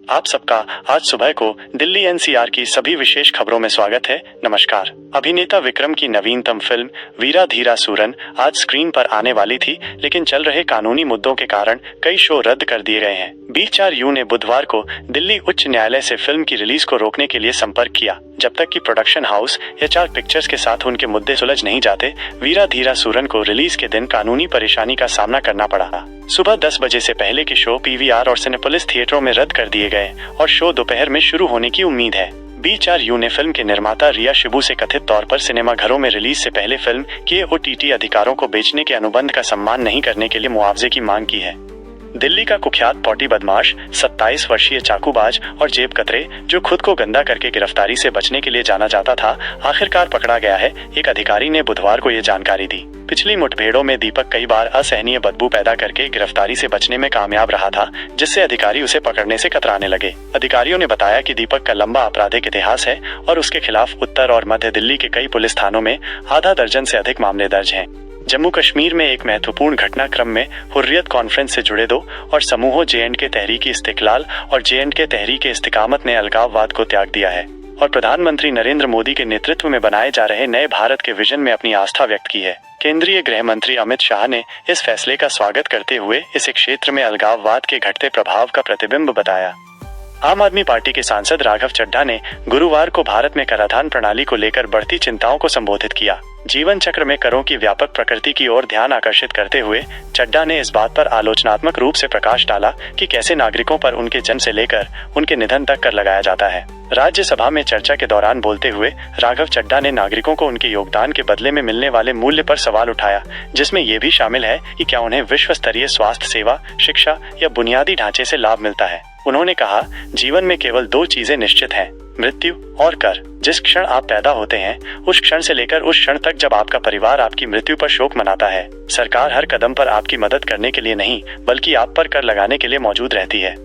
आप सबका आज सुबह को दिल्ली एनसीआर की सभी विशेष खबरों में स्वागत है। नमस्कार। अभिनेता विक्रम की नवीनतम फिल्म वीरा धीरा सूरन आज स्क्रीन पर आने वाली थी, लेकिन चल रहे कानूनी मुद्दों के कारण कई शो रद्द कर दिए गए हैं। B4U ने बुधवार को दिल्ली उच्च न्यायालय से फिल्म की रिलीज को रोकने के लिए संपर्क किया। जब तक कि प्रोडक्शन हाउस HR पिक्चर्स के साथ उनके मुद्दे सुलझ नहीं जाते, वीरा धीरा सूरन को रिलीज के दिन कानूनी परेशानी का सामना करना पड़ा। सुबह 10 बजे से पहले के शो PVR और सिनेपोलिस थिएटरों में रद्द कर दिए गए और शो दोपहर में शुरू होने की उम्मीद है। B4U ने फिल्म के निर्माता रिया शिबू से कथित तौर पर सिनेमा घरों में रिलीज से पहले फिल्म के OTT अधिकारों को बेचने के अनुबंध का सम्मान नहीं करने के लिए मुआवजे की मांग की है। दिल्ली का कुख्यात पॉटी बदमाश 27 वर्षीय चाकूबाज और जेब कतरे, जो खुद को गंदा करके गिरफ्तारी से बचने के लिए जाना जाता था, आखिरकार पकड़ा गया है। एक अधिकारी ने बुधवार को ये जानकारी दी। पिछली मुठभेड़ों में दीपक कई बार असहनीय बदबू पैदा करके गिरफ्तारी से बचने में कामयाब रहा था, जिससे अधिकारी उसे पकड़ने से कतराने लगे। अधिकारियों ने बताया कि दीपक का लंबा आपराधिक इतिहास है और उसके खिलाफ उत्तर और मध्य दिल्ली के कई पुलिस थानों में आधा दर्जन से अधिक मामले दर्ज हैं। जम्मू कश्मीर में एक महत्वपूर्ण घटनाक्रम में हुर्रियत कॉन्फ्रेंस से जुड़े 2 और समूहों J&K तहरीक-ए-इस्तिकलाल और J&K तहरीक-ए-इस्तिकामत ने अलगाववाद को त्याग दिया है और प्रधानमंत्री नरेंद्र मोदी के नेतृत्व में बनाए जा रहे नए भारत के विजन में अपनी आस्था व्यक्त की है। केंद्रीय गृह मंत्री अमित शाह ने इस फैसले का स्वागत करते हुए इसे क्षेत्र में अलगाववाद के घटते प्रभाव का प्रतिबिंब बताया। आम आदमी पार्टी के सांसद राघव चड्ढा ने गुरुवार को भारत में कराधान प्रणाली को लेकर बढ़ती चिंताओं को संबोधित किया। जीवन चक्र में करों की व्यापक प्रकृति की ओर ध्यान आकर्षित करते हुए चड्ढा ने इस बात पर आलोचनात्मक रूप से प्रकाश डाला कि कैसे नागरिकों पर उनके जन्म से लेकर उनके निधन तक कर लगाया जाता है। राज्यसभा में चर्चा के दौरान बोलते हुए राघव चड्ढा ने नागरिकों को उनके योगदान के बदले में मिलने वाले मूल्य पर सवाल उठाया, जिसमें ये भी शामिल है कि क्या उन्हें विश्व स्तरीय स्वास्थ्य सेवा, शिक्षा या बुनियादी ढांचे से लाभ मिलता है। उन्होंने कहा, जीवन में केवल 2 चीजें निश्चित हैं, मृत्यु और कर। जिस क्षण आप पैदा होते हैं, उस क्षण से लेकर उस क्षण तक जब आपका परिवार आपकी मृत्यु पर शोक मनाता है, सरकार हर कदम पर आपकी मदद करने के लिए नहीं, बल्कि आप पर कर लगाने के लिए मौजूद रहती है।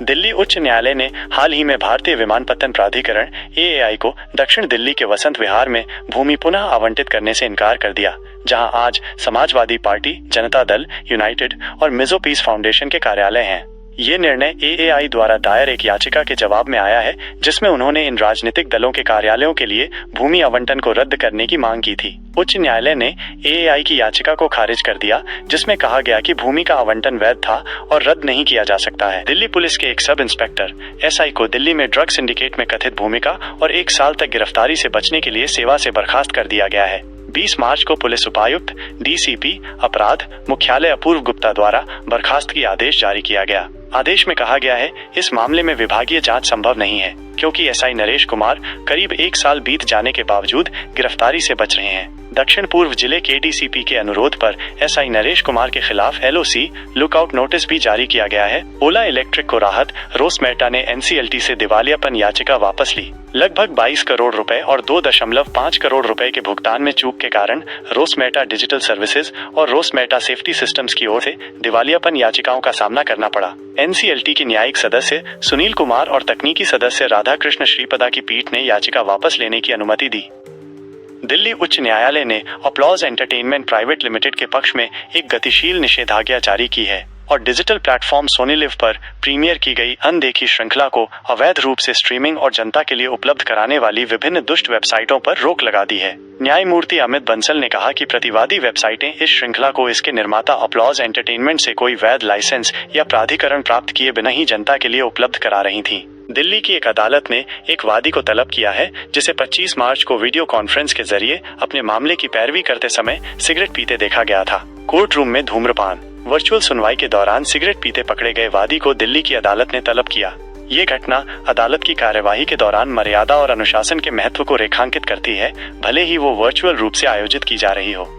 दिल्ली उच्च न्यायालय ने हाल ही में भारतीय विमानपत्तन प्राधिकरण AAI को दक्षिण दिल्ली के वसंत विहार में भूमि पुनः आवंटित करने से इनकार कर दिया, जहां आज समाजवादी पार्टी, जनता दल यूनाइटेड और मिजो पीस फाउंडेशन के कार्यालय हैं। ये निर्णय AAI द्वारा दायर एक याचिका के जवाब में आया है, जिसमें उन्होंने इन राजनीतिक दलों के कार्यालयों के लिए भूमि आवंटन को रद्द करने की मांग की थी। उच्च न्यायालय ने AAI की याचिका को खारिज कर दिया, जिसमें कहा गया कि भूमि का आवंटन वैध था और रद्द नहीं किया जा सकता है। दिल्ली पुलिस के एक सब इंस्पेक्टर SI को दिल्ली में ड्रग सिंडिकेट में कथित भूमिका और 1 साल तक गिरफ्तारी से बचने के लिए सेवा से बर्खास्त कर दिया गया है। 20 मार्च को पुलिस उपायुक्त DCP अपराध मुख्यालय अपूर्व गुप्ता द्वारा बर्खास्तगी आदेश जारी किया गया। आदेश में कहा गया है, इस मामले में विभागीय जांच संभव नहीं है, क्योंकि SI नरेश कुमार करीब 1 साल बीत जाने के बावजूद गिरफ्तारी से बच रहे हैं। दक्षिण पूर्व जिले के DCP के अनुरोध पर SI नरेश कुमार के खिलाफ LOC लुकआउट नोटिस भी जारी किया गया है। ओला इलेक्ट्रिक को राहत, रोस मेहता ने NCLT से दिवालियापन याचिका वापस ली। लगभग 22 करोड़ रुपए और 2.5 करोड़ रुपए के भुगतान में चूक के कारण रोस मेहता डिजिटल सर्विसेज और रोस मेहता सेफ्टी सिस्टम्स की ओर से दिवालियापन याचिकाओं का सामना करना पड़ा। NCLT के न्यायिक सदस्य सुनील कुमार और तकनीकी सदस्य राधाकृष्ण श्रीपदा की पीठ ने याचिका वापस लेने की अनुमति दी। दिल्ली उच्च न्यायालय ने अपलॉज एंटरटेनमेंट प्राइवेट लिमिटेड के पक्ष में एक गतिशील निषेधाज्ञा जारी की है और डिजिटल प्लेटफॉर्म सोनी लिव पर प्रीमियर की गई अनदेखी श्रृंखला को अवैध रूप से स्ट्रीमिंग और जनता के लिए उपलब्ध कराने वाली विभिन्न दुष्ट वेबसाइटों पर रोक लगा दी है। न्यायमूर्ति अमित बंसल ने कहा कि प्रतिवादी वेबसाइटें इस श्रृंखला को इसके निर्माता अपलॉज एंटरटेनमेंट से कोई वैध लाइसेंस या प्राधिकरण प्राप्त किए बिना ही जनता के लिए उपलब्ध करा रही थी। दिल्ली की एक अदालत ने एक वादी को तलब किया है, जिसे 25 मार्च को वीडियो कॉन्फ्रेंस के जरिए अपने मामले की पैरवी करते समय सिगरेट पीते देखा गया था। कोर्ट रूम में धूम्रपान। वर्चुअल सुनवाई के दौरान सिगरेट पीते पकड़े गए वादी को दिल्ली की अदालत ने तलब किया। ये घटना अदालत की कार्यवाही के दौरान मर्यादा और अनुशासन के महत्व को रेखांकित करती है, भले ही वो वर्चुअल रूप से आयोजित की जा रही हो।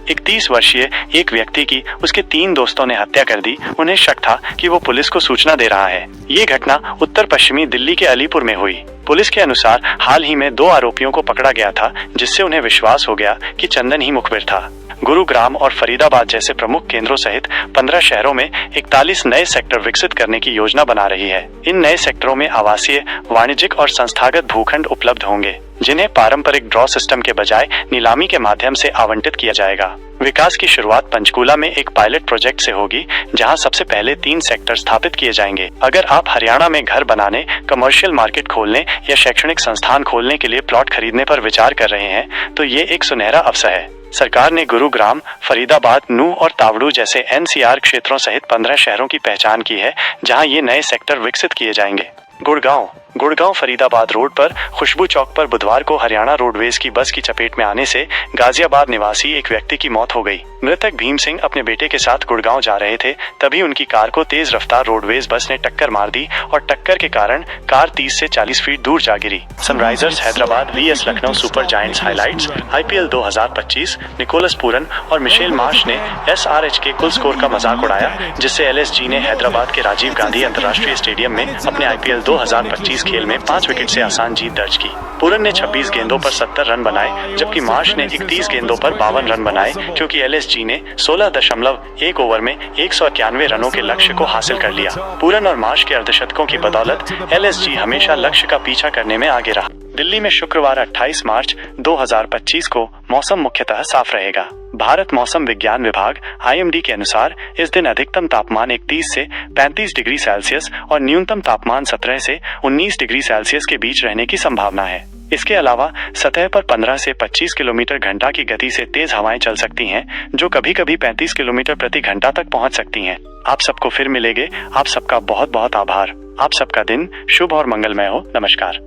31 वर्षीय एक व्यक्ति की उसके 3 दोस्तों ने हत्या कर दी। उन्हें शक था कि वो पुलिस को सूचना दे रहा है। ये घटना उत्तर पश्चिमी दिल्ली के अलीपुर में हुई। पुलिस के अनुसार हाल ही में 2 आरोपियों को पकड़ा गया था, जिससे उन्हें विश्वास हो गया कि चंदन ही मुखबिर था। गुरुग्राम और फरीदाबाद जैसे प्रमुख केंद्रों सहित 15 शहरों में 41 नए सेक्टर विकसित करने की योजना बना रही है। इन नए सेक्टरों में आवासीय, वाणिज्यिक और संस्थागत भूखंड उपलब्ध होंगे, जिन्हें पारंपरिक ड्रॉ सिस्टम के बजाय नीलामी के माध्यम से आवंटित किया जाएगा। विकास की शुरुआत पंचकूला में एक पायलट प्रोजेक्ट से होगी, जहां सबसे पहले 3 सेक्टर स्थापित किए जाएंगे। अगर आप हरियाणा में घर बनाने, कमर्शियल मार्केट खोलने या शैक्षणिक संस्थान खोलने के लिए प्लॉट खरीदने पर विचार कर रहे हैं तो ये एक सुनहरा अवसर है। सरकार ने गुरुग्राम, फरीदाबाद, नूंह और तावड़ू जैसे एनसीआर क्षेत्रों सहित 15 शहरों की पहचान की है, जहां ये नए सेक्टर विकसित किए जाएंगे। गुड़गांव फरीदाबाद रोड पर खुशबू चौक पर बुधवार को हरियाणा रोडवेज की बस की चपेट में आने से गाजियाबाद निवासी एक व्यक्ति की मौत हो गई। मृतक भीम सिंह अपने बेटे के साथ गुड़गांव जा रहे थे, तभी उनकी कार को तेज रफ्तार रोडवेज बस ने टक्कर मार दी और टक्कर के कारण कार 30 से 40 फीट दूर जा गिरी। Sunrisers Hyderabad vs Lucknow Super Giants highlights IPL 2025 Nicholas Pooran और मिशेल मार्श ने एसआरएच के कुल स्कोर का मजाक उड़ाया, जिससे एलएसजी ने हैदराबाद के राजीव गांधी अंतर्राष्ट्रीय स्टेडियम में अपने आईपीएल 2025 खेल में 5 विकेट से आसान जीत दर्ज की। पूरन ने 26 गेंदों पर 70 रन बनाए, जबकि मार्श ने 31 गेंदों पर 52 रन बनाए, क्योंकि एलएसजी ने 16.1 ओवर में 191 रनों के लक्ष्य को हासिल कर लिया। पूरन और मार्श के अर्धशतकों की बदौलत एलएसजी हमेशा लक्ष्य का पीछा करने में आगे रहा। दिल्ली में शुक्रवार 28 मार्च 2025 को मौसम मुख्यतः साफ रहेगा। भारत मौसम विज्ञान विभाग आईएमडी के अनुसार इस दिन अधिकतम तापमान 31 से 35 डिग्री सेल्सियस और न्यूनतम तापमान 17 से 19 डिग्री सेल्सियस के बीच रहने की संभावना है। इसके अलावा सतह पर 15 से 25 किलोमीटर घंटा की गति से तेज हवाएं चल सकती हैं, जो कभी कभी 35 किलोमीटर प्रति घंटा तक पहुंच सकती हैं। आप सबको फिर मिलेंगे। आप सबका बहुत बहुत आभार। आप सबका दिन शुभ और मंगलमय हो। नमस्कार।